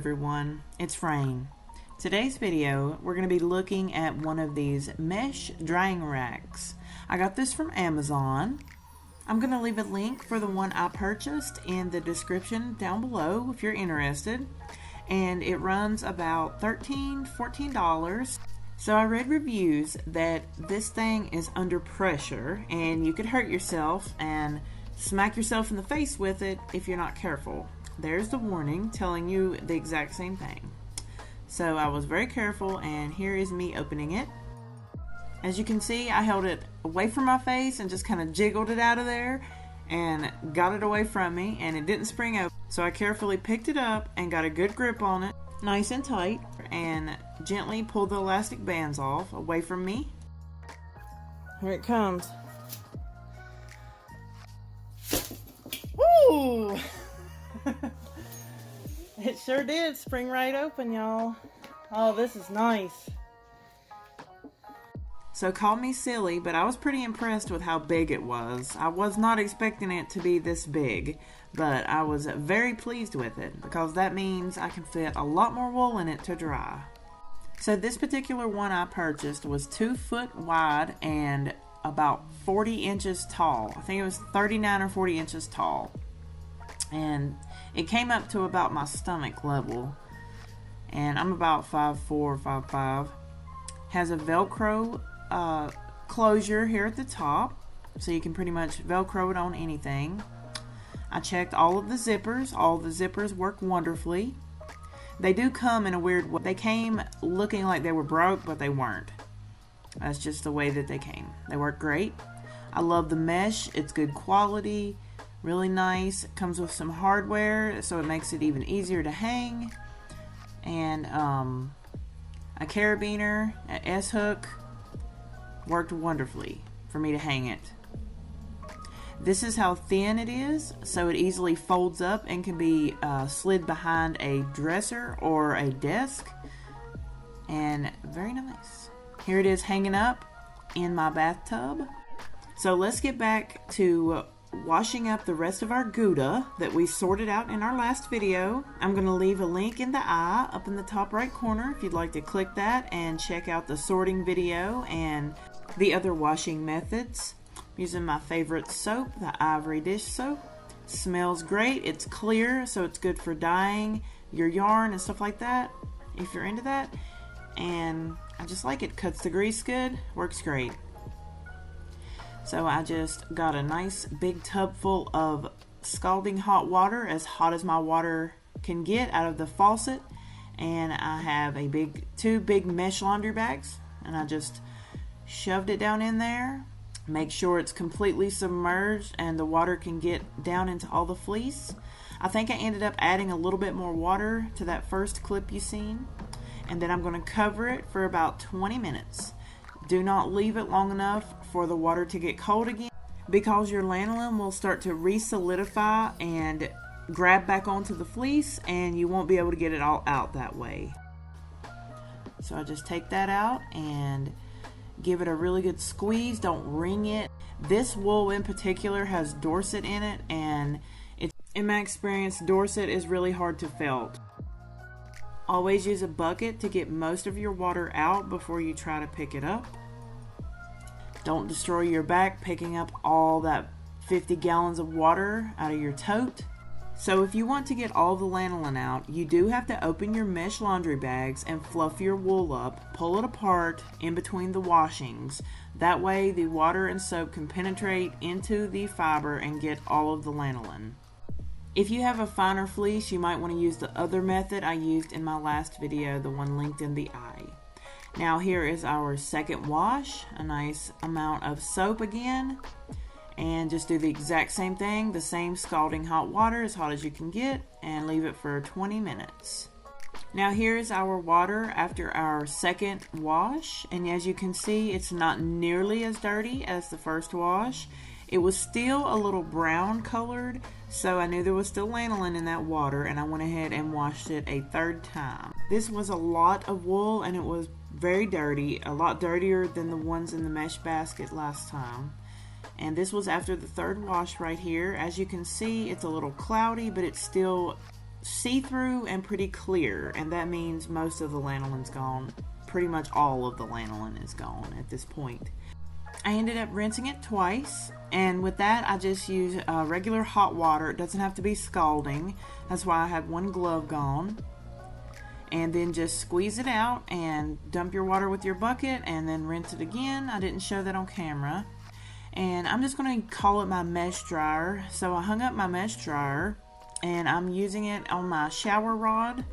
everyone, it's Rayne. Today's video, we're going to be looking at one of these mesh drying racks. I got this from Amazon. I'm going to leave a link for the one I purchased in the description down below if you're interested. And it runs about $14 So I read reviews that this thing is under pressure and you could hurt yourself and smack yourself in the face with it if you're not careful. There's the warning telling you the exact same thing. So I was very careful, and here is me opening it. As you can see, I held it away from my face and just kind of jiggled it out of there and got it away from me, and it didn't spring open. So I carefully picked it up and got a good grip on it, nice and tight, and gently pulled the elastic bands off away from me. Here it comes. Woo! It sure did spring right open, y'all. Oh, this is nice. So call me silly, but I was pretty impressed with how big it was. I was not expecting it to be this big, but I was very pleased with it because that means I can fit a lot more wool in it to dry. So this particular one I purchased was 2 foot wide and about 40 inches tall. I think it was 39 or 40 inches tall. And it came up to about my stomach level, and I'm about 5'4", 5'5". Has a Velcro closure here at the top, so you can pretty much Velcro it on anything. I checked all of the zippers. All the zippers work wonderfully. They do come in a weird way. They came looking like they were broke, but they weren't. That's just the way that they came. They work great. I love the mesh. It's good quality. Really nice. It comes with some hardware, so it makes it even easier to hang. And a carabiner, an S-hook, worked wonderfully for me to hang it. This is how thin it is, so it easily folds up and can be slid behind a dresser or a desk. And very nice. Here it is hanging up in my bathtub. So let's get back to washing up the rest of our GOUDA that we sorted out in our last video. I'm going to leave a link in the eye up in the top right corner if you'd like to click that and check out the sorting video and the other washing methods. I'm using my favorite soap, the Ivory dish soap. Smells great. It's clear, so it's good for dyeing your yarn and stuff like that if you're into that. And I just like it. Cuts the grease good. Works great. So I just got a nice big tub full of scalding hot water, as hot as my water can get out of the faucet. And I have two big mesh laundry bags, and I just shoved it down in there. Make sure it's completely submerged and the water can get down into all the fleece. I think I ended up adding a little bit more water to that first clip you seen. And then I'm going to cover it for about 20 minutes. Do not leave it long enough for the water to get cold again, because your lanolin will start to re-solidify and grab back onto the fleece, and you won't be able to get it all out that way. So I just take that out and give it a really good squeeze. Don't wring it. This wool in particular has Dorset in it, and in my experience, Dorset is really hard to felt. Always use a bucket to get most of your water out before you try to pick it up. Don't destroy your back picking up all that 50 gallons of water out of your tote. So if you want to get all the lanolin out, you do have to open your mesh laundry bags and fluff your wool up, pull it apart in between the washings. That way the water and soap can penetrate into the fiber and get all of the lanolin. If you have a finer fleece, you might want to use the other method I used in my last video, the one linked in the eye. Now here is our second wash, a nice amount of soap again, and just do the exact same thing, the same scalding hot water, as hot as you can get, and leave it for 20 minutes. Now here's our water after our second wash, and as you can see, it's not nearly as dirty as the first wash. It was still a little brown colored, so I knew there was still lanolin in that water, and I went ahead and washed it a third time. This was a lot of wool, and it was very dirty, a lot dirtier than the ones in the mesh basket last time. And this was after the third wash right here. As you can see, it's a little cloudy, but it's still see-through and pretty clear, and that means most of the lanolin's gone. Pretty much all of the lanolin is gone at this point. I ended up rinsing it twice, and with that I just use regular hot water. It doesn't have to be scalding. That's why I had one glove gone. And then just squeeze it out and dump your water with your bucket and then rinse it again. I didn't show that on camera. And I'm just going to call it my mesh dryer. So I hung up my mesh dryer and I'm using it on my shower rod.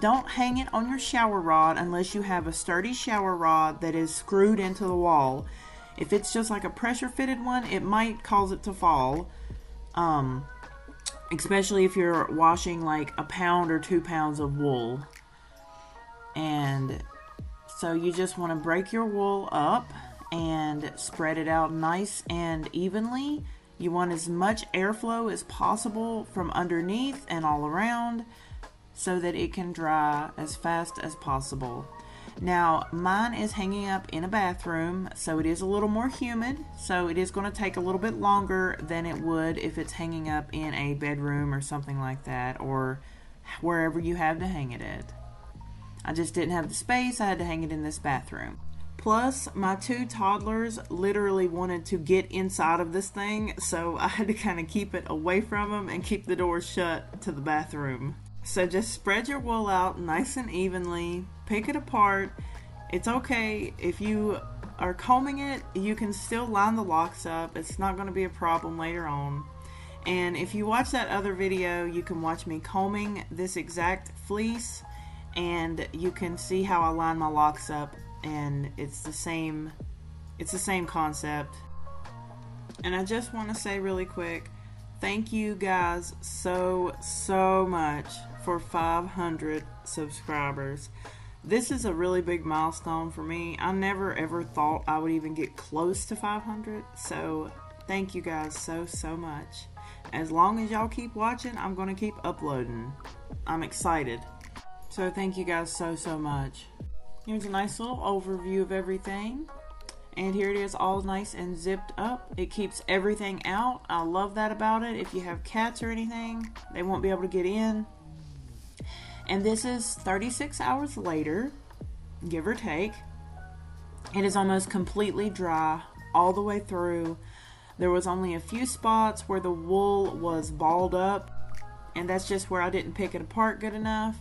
Don't hang it on your shower rod unless you have a sturdy shower rod that is screwed into the wall. If it's just like a pressure fitted one, it might cause it to fall. Especially if you're washing like a pound or 2 pounds of wool. And so you just want to break your wool up and spread it out nice and evenly. You want as much airflow as possible from underneath and all around so that it can dry as fast as possible. Now, mine is hanging up in a bathroom, so it is a little more humid, so it is going to take a little bit longer than it would if it's hanging up in a bedroom or something like that, or wherever you have to hang it at. I just didn't have the space. I had to hang it in this bathroom. Plus, my 2 toddlers literally wanted to get inside of this thing, so I had to kind of keep it away from them and keep the door shut to the bathroom. So just spread your wool out nice and evenly. Pick it apart. It's okay. If you are combing it, you can still line the locks up. It's not going to be a problem later on. And if you watch that other video, you can watch me combing this exact fleece. And you can see how I line my locks up, and it's the same concept. And I just want to say really quick, thank you guys so much for 500 subscribers. This is a really big milestone for me. I never ever thought I would even get close to 500, so thank you guys so much. As long as y'all keep watching, I'm going to keep uploading. I'm excited. So thank you guys so much. Here's a nice little overview of everything. And here it is, all nice and zipped up. It keeps everything out. I love that about it. If you have cats or anything, they won't be able to get in. And this is 36 hours later, give or take. It is almost completely dry all the way through. There was only a few spots where the wool was balled up, and that's just where I didn't pick it apart good enough.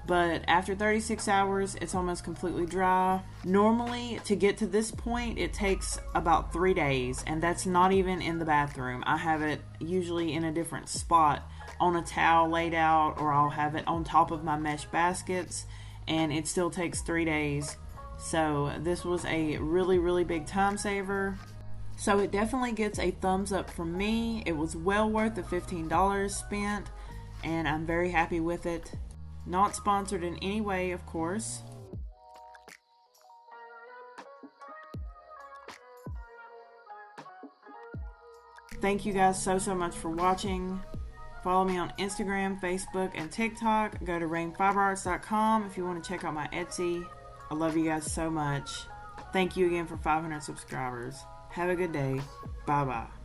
But after 36 hours, it's almost completely dry. Normally, to get to this point, it takes about 3 days, and that's not even in the bathroom. I have it usually in a different spot, on a towel laid out, or I'll have it on top of my mesh baskets, and it still takes 3 days. So this was a really big time saver. So it definitely gets a thumbs up from me. It was well worth the $15 spent, and I'm very happy with it. Not sponsored in any way, of course. Thank you guys so much for watching. Follow me on Instagram, Facebook, and TikTok. Go to RayneFiberArts.com if you want to check out my Etsy. I love you guys so much. Thank you again for 500 subscribers. Have a good day. Bye-bye.